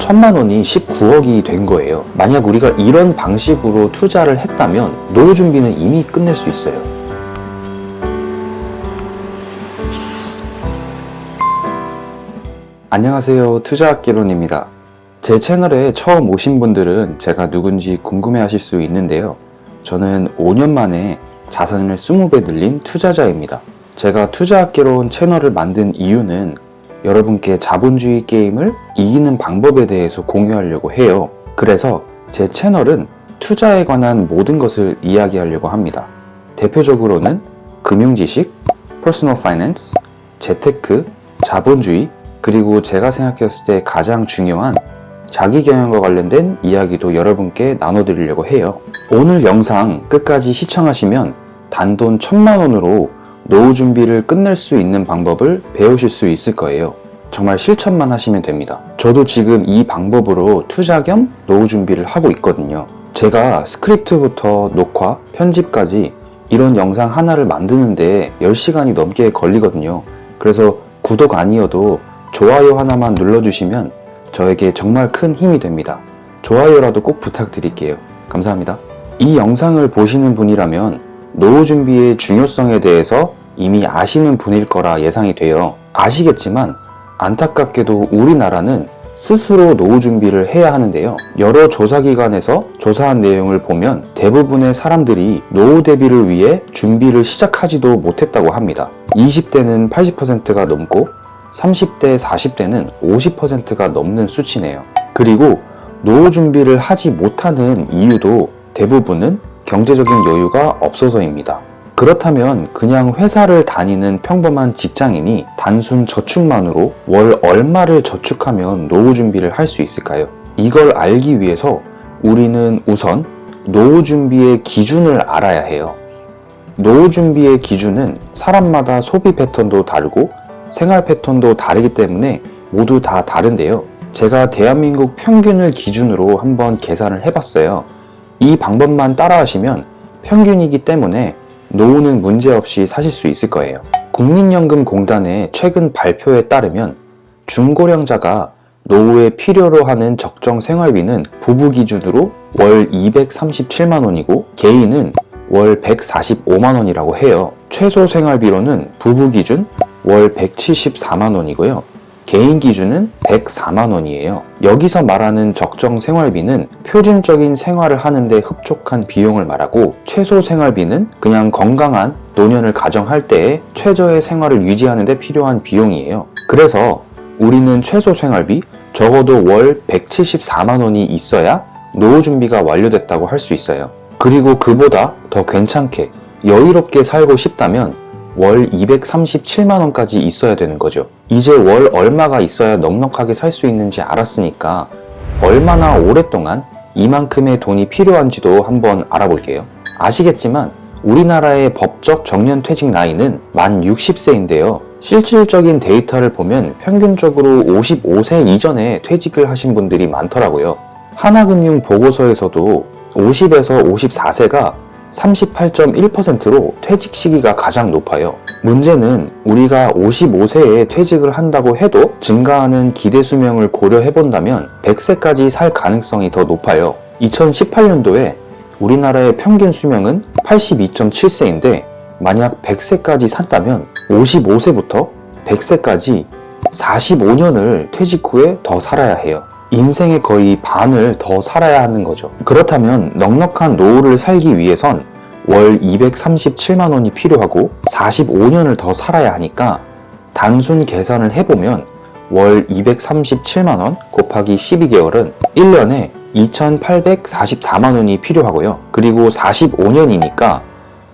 1000만 원이 19억이 된 거예요. 만약 우리가 이런 방식으로 투자를 했다면 노후 준비는 이미 끝낼 수 있어요. 안녕하세요, 투자학개론입니다. 제 채널에 처음 오신 분들은 제가 누군지 궁금해 하실 수 있는데요. 저는 5년 만에 자산을 20배 늘린 투자자입니다. 제가 투자학개론 채널을 만든 이유는 여러분께 자본주의 게임을 이기는 방법에 대해서 공유하려고 해요. 그래서 제 채널은 투자에 관한 모든 것을 이야기하려고 합니다. 대표적으로는 금융지식, 퍼스널 파이낸스, 재테크, 자본주의, 그리고 제가 생각했을 때 가장 중요한 자기경영과 관련된 이야기도 여러분께 나눠드리려고 해요. 오늘 영상 끝까지 시청하시면 단돈 1000만 원으로 노후 준비를 끝낼 수 있는 방법을 배우실 수 있을 거예요. 정말 실천만 하시면 됩니다. 저도 지금 이 방법으로 투자 겸 노후 준비를 하고 있거든요. 제가 스크립트부터 녹화, 편집까지 이런 영상 하나를 만드는데 10시간이 넘게 걸리거든요. 그래서 구독 아니어도 좋아요 하나만 눌러주시면 저에게 정말 큰 힘이 됩니다. 좋아요라도 꼭 부탁드릴게요. 감사합니다. 이 영상을 보시는 분이라면 노후 준비의 중요성에 대해서 이미 아시는 분일 거라 예상이 돼요. 아시겠지만 안타깝게도 우리나라는 스스로 노후 준비를 해야 하는데요. 여러 조사기관에서 조사한 내용을 보면 대부분의 사람들이 노후 대비를 위해 준비를 시작하지도 못했다고 합니다. 20대는 80%가 넘고 30대, 40대는 50%가 넘는 수치네요. 그리고 노후 준비를 하지 못하는 이유도 대부분은 경제적인 여유가 없어서입니다. 그렇다면 그냥 회사를 다니는 평범한 직장인이 단순 저축만으로 월 얼마를 저축하면 노후 준비를 할 수 있을까요? 이걸 알기 위해서 우리는 우선 노후 준비의 기준을 알아야 해요. 노후 준비의 기준은 사람마다 소비 패턴도 다르고 생활 패턴도 다르기 때문에 모두 다 다른데요. 제가 대한민국 평균을 기준으로 한번 계산을 해봤어요. 이 방법만 따라하시면 평균이기 때문에 노후는 문제없이 사실 수 있을 거예요. 국민연금공단의 최근 발표에 따르면 중고령자가 노후에 필요로 하는 적정 생활비는 부부 기준으로 월 237만 원이고 개인은 월 145만 원이라고 해요. 최소 생활비로는 부부 기준 월 174만 원이고요. 개인 기준은 104만 원이에요. 여기서 말하는 적정 생활비는 표준적인 생활을 하는데 흡족한 비용을 말하고 최소 생활비는 그냥 건강한 노년을 가정할 때에 최저의 생활을 유지하는 데 필요한 비용이에요. 그래서 우리는 최소 생활비 적어도 월 174만 원이 있어야 노후 준비가 완료됐다고 할 수 있어요. 그리고 그보다 더 괜찮게 여유롭게 살고 싶다면 월 237만 원까지 있어야 되는 거죠. 이제 월 얼마가 있어야 넉넉하게 살 수 있는지 알았으니까 얼마나 오랫동안 이만큼의 돈이 필요한지도 한번 알아볼게요. 아시겠지만 우리나라의 법적 정년퇴직 나이는 만 60세인데요. 실질적인 데이터를 보면 평균적으로 55세 이전에 퇴직을 하신 분들이 많더라고요. 하나금융 보고서에서도 50에서 54세가 38.1%로 퇴직 시기가 가장 높아요. 문제는 우리가 55세에 퇴직을 한다고 해도 증가하는 기대 수명을 고려해 본다면 100세까지 살 가능성이 더 높아요. 2018년도에 우리나라의 평균 수명은 82.7세인데 만약 100세까지 산다면 55세부터 100세까지 45년을 퇴직 후에 더 살아야 해요. 인생의 거의 반을 더 살아야 하는 거죠. 그렇다면 넉넉한 노후를 살기 위해선 월 237만 원이 필요하고 45년을 더 살아야 하니까 단순 계산을 해보면 월 237만 원 곱하기 12개월은 1년에 2844만 원이 필요하고요. 그리고 45년이니까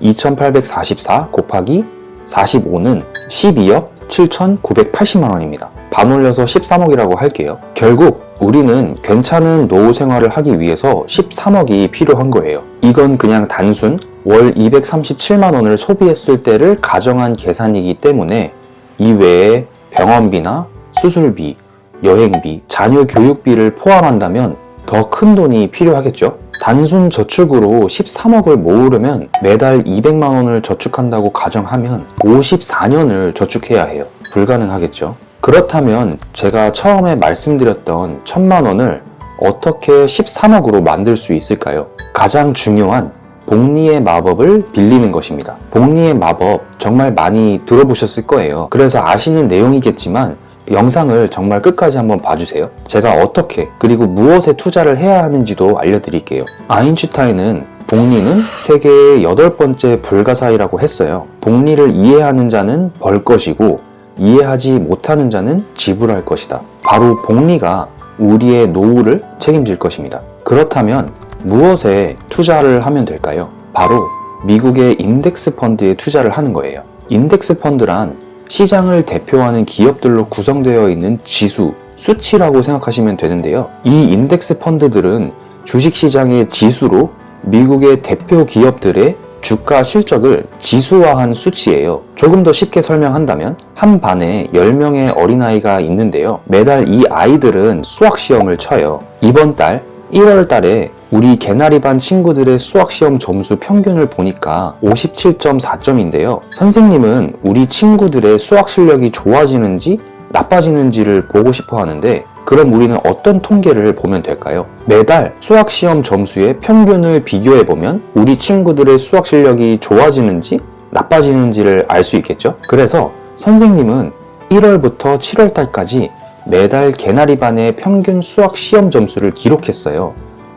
2844 곱하기 45는 12억 7,980만 원입니다. 반올려서 13억이라고 할게요. 결국 우리는 괜찮은 노후 생활을 하기 위해서 13억이 필요한 거예요. 이건 그냥 단순 월 237만 원을 소비했을 때를 가정한 계산이기 때문에 이외에 병원비나 수술비, 여행비, 자녀 교육비를 포함한다면 더 큰 돈이 필요하겠죠? 단순 저축으로 13억을 모으려면 매달 200만 원을 저축한다고 가정하면 54년을 저축해야 해요. 불가능하겠죠? 그렇다면 제가 처음에 말씀드렸던 1000만 원을 어떻게 13억으로 만들 수 있을까요? 가장 중요한 복리의 마법을 빌리는 것입니다. 복리의 마법 정말 많이 들어보셨을 거예요. 그래서 아시는 내용이겠지만 영상을 정말 끝까지 한번 봐주세요. 제가 어떻게 그리고 무엇에 투자를 해야 하는지도 알려드릴게요. 아인슈타인은 복리는 세계의 8번째 불가사의라고 했어요. 복리를 이해하는 자는 벌 것이고 이해하지 못하는 자는 지불할 것이다. 바로 복리가 우리의 노후를 책임질 것입니다. 그렇다면 무엇에 투자를 하면 될까요? 바로 미국의 인덱스 펀드에 투자를 하는 거예요. 인덱스 펀드란 시장을 대표하는 기업들로 구성되어 있는 지수, 수치라고 생각하시면 되는데요. 이 인덱스 펀드들은 주식시장의 지수로 미국의 대표 기업들의 주가 실적을 지수화한 수치예요. 조금 더 쉽게 설명한다면 한 반에 10명의 어린아이가 있는데요. 매달 이 아이들은 수학시험을 쳐요. 이번 달 1월 달에 우리 개나리반 친구들의 수학시험 점수 평균을 보니까 57.4점인데요. 선생님은 우리 친구들의 수학 실력이 좋아지는지 나빠지는지를 보고 싶어 하는데 그럼 우리는 어떤 통계를 보면 될까요? 매달 수학시험 점수의 평균을 비교해보면 우리 친구들의 수학 실력이 좋아지는지 나빠지는지를 알 수 있겠죠? 그래서 선생님은 1월부터 7월 달까지 매달 개나리반의 평균 수학 시험 점수를 기록했어요.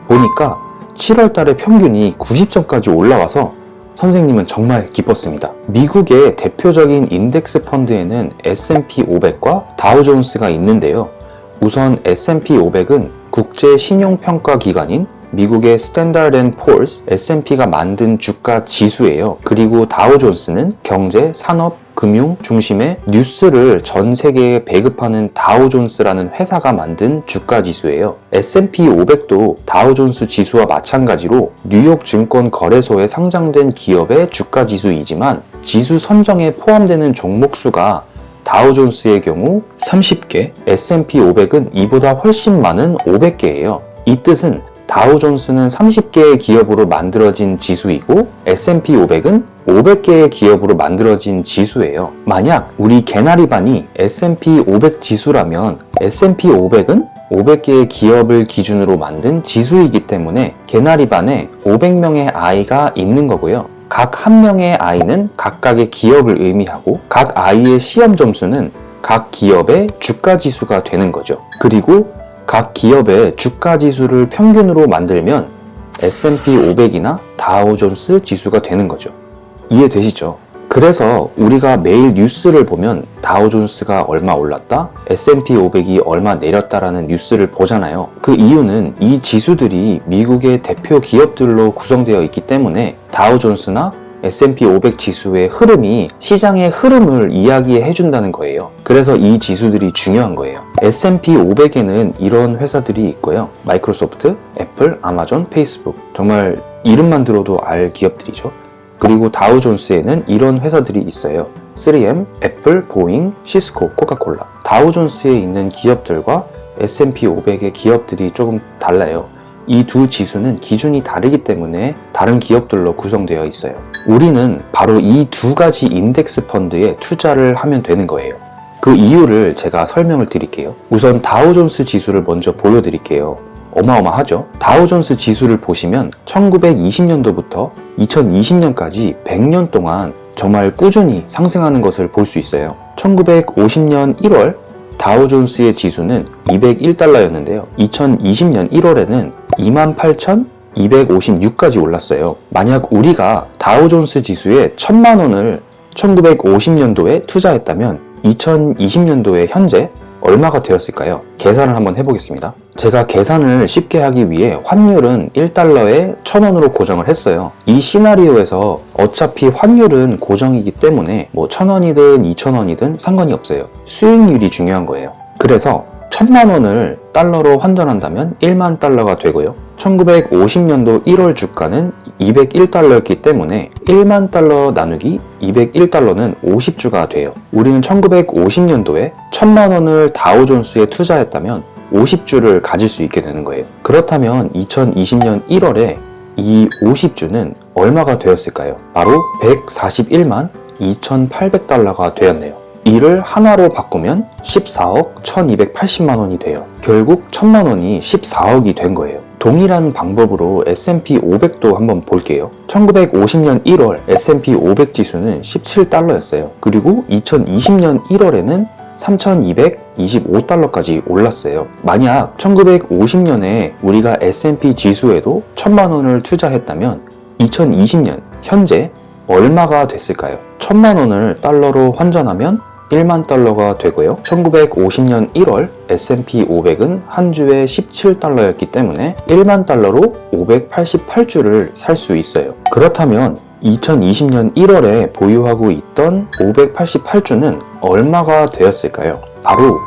보니까 7월 달에 평균이 90점까지 올라와서 선생님은 정말 기뻤습니다. 미국의 대표적인 인덱스 펀드에는 S&P 500과 다우존스가 있는데요. 우선 S&P 500은 국제 신용평가 기관인 미국의 스탠다드 앤 포어스 S&P가 만든 주가 지수예요. 그리고 다우존스는 경제, 산업, 금융 중심의 뉴스를 전 세계에 배급하는 다우존스라는 회사가 만든 주가 지수예요. S&P 500도 다우존스 지수와 마찬가지로 뉴욕 증권 거래소에 상장된 기업의 주가 지수이지만 지수 선정에 포함되는 종목 수가 다우존스의 경우 30개, S&P 500은 이보다 훨씬 많은 500개예요. 이 뜻은 다우존스는 30개의 기업으로 만들어진 지수이고 S&P 500은 500개의 기업으로 만들어진 지수예요. 만약 우리 개나리반이 S&P 500 지수라면 S&P 500은 500개의 기업을 기준으로 만든 지수이기 때문에 개나리반에 500명의 아이가 있는 거고요. 각 한 명의 아이는 각각의 기업을 의미하고 각 아이의 시험 점수는 각 기업의 주가 지수가 되는 거죠. 그리고 각 기업의 주가 지수를 평균으로 만들면 S&P 500이나 다우존스 지수가 되는 거죠. 이해되시죠? 그래서 우리가 매일 뉴스를 보면 다우존스가 얼마 올랐다, S&P 500이 얼마 내렸다라는 뉴스를 보잖아요. 그 이유는 이 지수들이 미국의 대표 기업들로 구성되어 있기 때문에 다우존스나 S&P 500 지수의 흐름이 시장의 흐름을 이야기해 준다는 거예요. 그래서 이 지수들이 중요한 거예요. S&P 500에는 이런 회사들이 있고요. 마이크로소프트, 애플, 아마존, 페이스북. 정말 이름만 들어도 알 기업들이죠. 그리고 다우존스에는 이런 회사들이 있어요. 3M, 애플, 보잉, 시스코, 코카콜라. 다우존스에 있는 기업들과 S&P 500의 기업들이 조금 달라요. 이 두 지수는 기준이 다르기 때문에 다른 기업들로 구성되어 있어요. 우리는 바로 이 두 가지 인덱스 펀드에 투자를 하면 되는 거예요. 그 이유를 제가 설명을 드릴게요. 우선 다우존스 지수를 먼저 보여드릴게요. 어마어마하죠? 다우존스 지수를 보시면 1920년도부터 2020년까지 100년 동안 정말 꾸준히 상승하는 것을 볼 수 있어요. 1950년 1월 다우존스의 지수는 201달러였는데요. 2020년 1월에는 28,256까지 올랐어요. 만약 우리가 다우존스 지수에 1000만 원을 1950년도에 투자했다면 2020년도에 현재 얼마가 되었을까요? 계산을 한번 해보겠습니다. 제가 계산을 쉽게 하기 위해 환율은 1달러에 1000원으로 고정을 했어요. 이 시나리오에서 어차피 환율은 고정이기 때문에 1000원이든 2000원이든 상관이 없어요. 수익률이 중요한 거예요. 그래서 1000만 원을 달러로 환전한다면 1만 달러가 되고요. 1950년도 1월 주가는 201달러였기 때문에 1만 달러 나누기 201달러는 50주가 돼요. 우리는 1950년도에 1000만 원을 다우존스에 투자했다면 50주를 가질 수 있게 되는 거예요. 그렇다면 2020년 1월에 이 50주는 얼마가 되었을까요? 바로 141만 2800달러가 되었네요. 이를 하나로 바꾸면 14억 1280만 원이 돼요. 결국 1000만 원이 14억이 된 거예요. 동일한 방법으로 S&P 500도 한번 볼게요. 1950년 1월 S&P 500 지수는 17달러였어요. 그리고 2020년 1월에는 3,225달러까지 올랐어요. 만약 1950년에 우리가 S&P 지수에도 1000만 원을 투자했다면 2020년 현재 얼마가 됐을까요? 1000만 원을 달러로 환전하면 1만 달러가 되고요. 1950년 1월 S&P 500은 한 주에 17달러였기 때문에 1만 달러로 588주를 살 수 있어요. 그렇다면 2020년 1월에 보유하고 있던 588주는 얼마가 되었을까요? 바로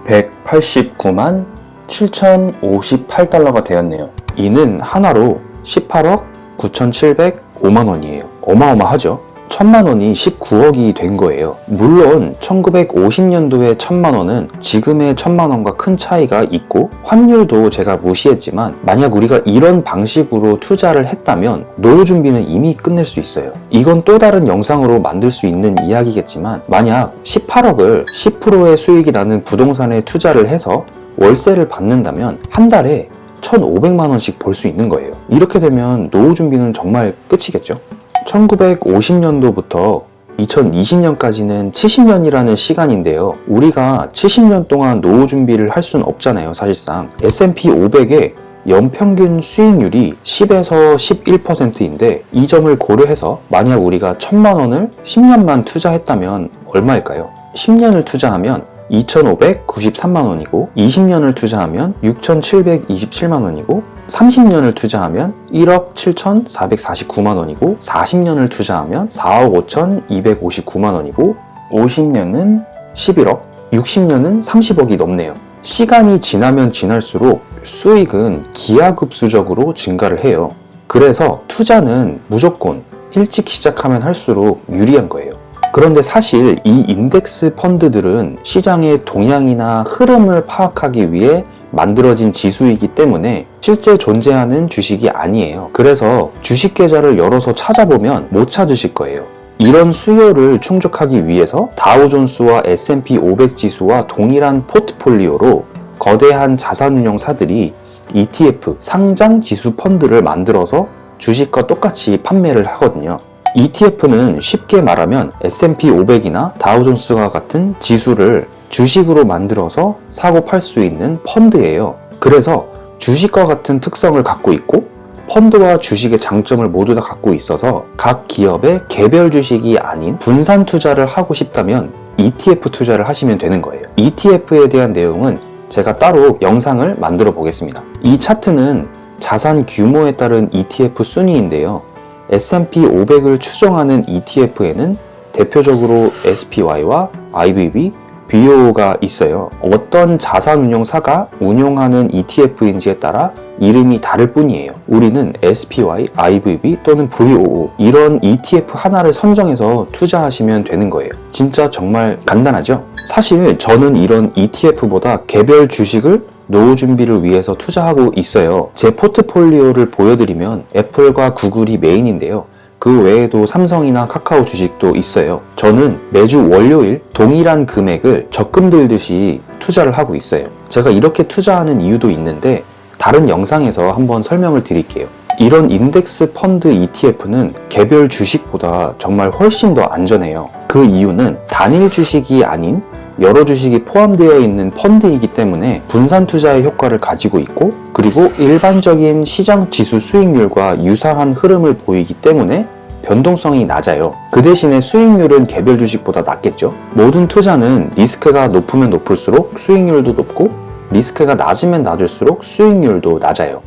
189만 7,058달러가 되었네요. 이는 하나로 18억 9,705만 원이에요. 어마어마하죠? 1000만 원이 19억이 된 거예요. 물론 1950년도의 1000만 원은 지금의 1000만 원과 큰 차이가 있고 환율도 제가 무시했지만 만약 우리가 이런 방식으로 투자를 했다면 노후 준비는 이미 끝낼 수 있어요. 이건 또 다른 영상으로 만들 수 있는 이야기겠지만 만약 18억을 10%의 수익이 나는 부동산에 투자를 해서 월세를 받는다면 한 달에 1,500만 원씩 벌 수 있는 거예요. 이렇게 되면 노후 준비는 정말 끝이겠죠? 1950년도부터 2020년까지는 70년이라는 시간인데요. 우리가 70년 동안 노후 준비를 할 수는 없잖아요, 사실상. S&P 500의 연평균 수익률이 10에서 11%인데 이 점을 고려해서 만약 우리가 1000만 원을 10년만 투자했다면 얼마일까요? 10년을 투자하면 2,593만 원이고 20년을 투자하면 6,727만 원이고 30년을 투자하면 1억 7,449만 원이고 40년을 투자하면 4억 5,259만 원이고 50년은 11억, 60년은 30억이 넘네요. 시간이 지나면 지날수록 수익은 기하급수적으로 증가를 해요. 그래서 투자는 무조건 일찍 시작하면 할수록 유리한 거예요. 그런데 사실 이 인덱스 펀드들은 시장의 동향이나 흐름을 파악하기 위해 만들어진 지수이기 때문에 실제 존재하는 주식이 아니에요. 그래서 주식 계좌를 열어서 찾아보면 못 찾으실 거예요. 이런 수요를 충족하기 위해서 다우존스와 S&P 500 지수와 동일한 포트폴리오로 거대한 자산운용사들이 ETF, 상장 지수 펀드를 만들어서 주식과 똑같이 판매를 하거든요. ETF는 쉽게 말하면 S&P 500이나 다우존스와 같은 지수를 주식으로 만들어서 사고 팔 수 있는 펀드예요. 그래서 주식과 같은 특성을 갖고 있고 펀드와 주식의 장점을 모두 다 갖고 있어서 각 기업의 개별 주식이 아닌 분산 투자를 하고 싶다면 ETF 투자를 하시면 되는 거예요. ETF에 대한 내용은 제가 따로 영상을 만들어 보겠습니다. 이 차트는 자산 규모에 따른 ETF 순위인데요. S&P 500을 추정하는 ETF에는 대표적으로 SPY와 IBB, BOO가 있어요. 어떤 자산운용사가 운용하는 ETF인지에 따라 이름이 다를 뿐이에요. 우리는 SPY, IBB 또는 BOO 이런 ETF 하나를 선정해서 투자하시면 되는 거예요. 진짜 정말 간단하죠? 사실 저는 이런 ETF보다 개별 주식을 노후 준비를 위해서 투자하고 있어요. 제 포트폴리오를 보여드리면 애플과 구글이 메인인데요. 그 외에도 삼성이나 카카오 주식도 있어요. 저는 매주 월요일 동일한 금액을 적금 들듯이 투자를 하고 있어요. 제가 이렇게 투자하는 이유도 있는데 다른 영상에서 한번 설명을 드릴게요. 이런 인덱스 펀드 ETF는 개별 주식보다 정말 훨씬 더 안전해요. 그 이유는 단일 주식이 아닌 여러 주식이 포함되어 있는 펀드이기 때문에 분산 투자의 효과를 가지고 있고 그리고 일반적인 시장 지수 수익률과 유사한 흐름을 보이기 때문에 변동성이 낮아요. 그 대신에 수익률은 개별 주식보다 낮겠죠. 모든 투자는 리스크가 높으면 높을수록 수익률도 높고 리스크가 낮으면 낮을수록 수익률도 낮아요.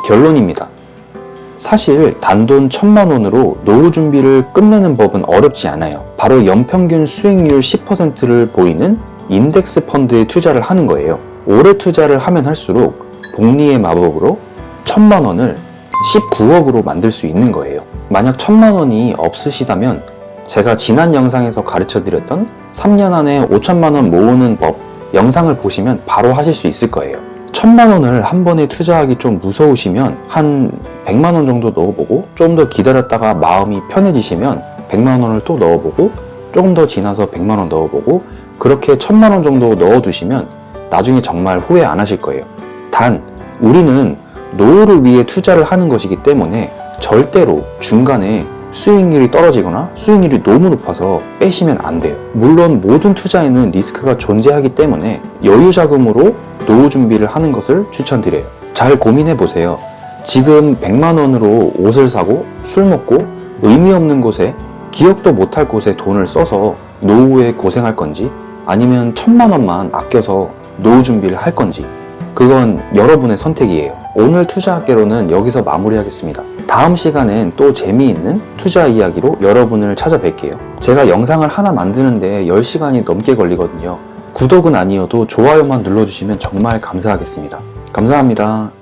결론입니다. 사실 단돈 1000만 원으로 노후 준비를 끝내는 법은 어렵지 않아요. 바로 연평균 수익률 10%를 보이는 인덱스 펀드에 투자를 하는 거예요. 오래 투자를 하면 할수록 복리의 마법으로 1000만 원을 19억으로 만들 수 있는 거예요. 만약 1000만 원이 없으시다면 제가 지난 영상에서 가르쳐 드렸던 3년 안에 5천만 원 모으는 법 영상을 보시면 바로 하실 수 있을 거예요. 1000만 원을 한 번에 투자하기 좀 무서우시면 한 100만 원 정도 넣어보고 좀 더 기다렸다가 마음이 편해지시면 100만 원을 또 넣어보고 조금 더 지나서 100만 원 넣어보고 그렇게 1000만 원 정도 넣어두시면 나중에 정말 후회 안 하실 거예요. 단 우리는 노후를 위해 투자를 하는 것이기 때문에 절대로 중간에 수익률이 떨어지거나 수익률이 너무 높아서 빼시면 안 돼요. 물론 모든 투자에는 리스크가 존재하기 때문에 여유 자금으로 노후 준비를 하는 것을 추천드려요. 잘 고민해 보세요. 지금 100만 원으로 옷을 사고 술 먹고 의미 없는 곳에 기억도 못할 곳에 돈을 써서 노후에 고생할 건지 아니면 1000만 원만 아껴서 노후 준비를 할 건지 그건 여러분의 선택이에요. 오늘 투자학개론은 여기서 마무리하겠습니다. 다음 시간엔 또 재미있는 투자 이야기로 여러분을 찾아뵐게요. 제가 영상을 하나 만드는데 10시간이 넘게 걸리거든요. 구독은 아니어도 좋아요만 눌러주시면 정말 감사하겠습니다. 감사합니다.